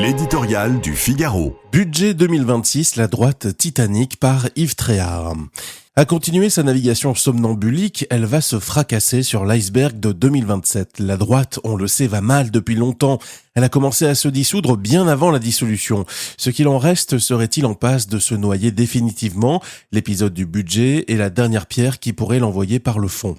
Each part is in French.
L'éditorial du Figaro. Budget 2026, la droite titanique par Yves Tréhard. À continuer sa navigation somnambulique, elle va se fracasser sur l'iceberg de 2027. La droite, on le sait, va mal depuis longtemps. Elle a commencé à se dissoudre bien avant la dissolution. Ce qu'il en reste serait-il en passe de se noyer définitivement? L'épisode du budget est la dernière pierre qui pourrait l'envoyer par le fond.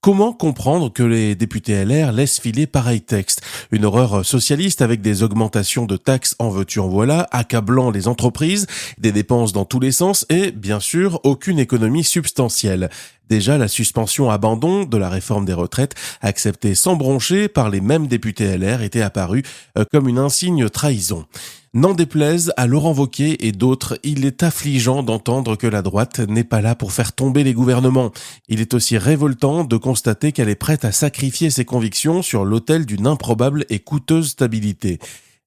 Comment comprendre que les députés LR laissent filer pareil texte? Une horreur socialiste avec des augmentations de taxes en veux-tu en voilà, accablant les entreprises, des dépenses dans tous les sens et, bien sûr, aucune économie substantielle. Déjà, la suspension abandon de la réforme des retraites, acceptée sans broncher par les mêmes députés LR, était apparue comme une insigne trahison. N'en déplaise à Laurent Wauquiez et d'autres, il est affligeant d'entendre que la droite n'est pas là pour faire tomber les gouvernements. Il est aussi révoltant de constater qu'elle est prête à sacrifier ses convictions sur l'autel d'une improbable et coûteuse stabilité.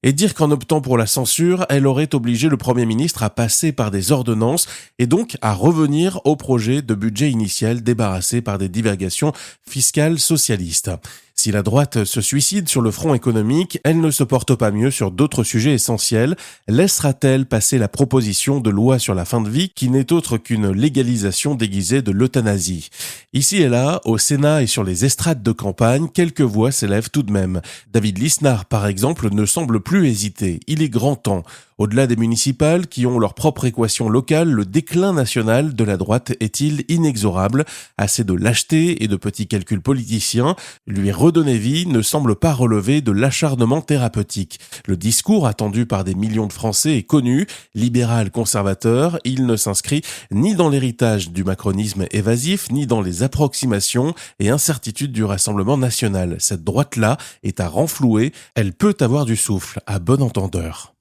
Et dire qu'en optant pour la censure, elle aurait obligé le Premier ministre à passer par des ordonnances et donc à revenir au projet de budget initial débarrassé par des divagations fiscales socialistes. Si la droite se suicide sur le front économique, elle ne se porte pas mieux sur d'autres sujets essentiels. Laissera-t-elle passer la proposition de loi sur la fin de vie qui n'est autre qu'une légalisation déguisée de l'euthanasie? Ici et là, au Sénat et sur les estrades de campagne, quelques voix s'élèvent tout de même. David Lisnard, par exemple, ne semble plus hésiter. Il est grand temps. Au-delà des municipales qui ont leur propre équation locale, le déclin national de la droite est-il inexorable? Assez de lâcheté et de petits calculs politiciens. Lui redonner vie ne semble pas relever de l'acharnement thérapeutique. Le discours attendu par des millions de Français est connu, libéral conservateur, il ne s'inscrit ni dans l'héritage du macronisme évasif, ni dans les approximations et incertitudes du Rassemblement national. Cette droite-là est à renflouer, elle peut avoir du souffle, à bon entendeur.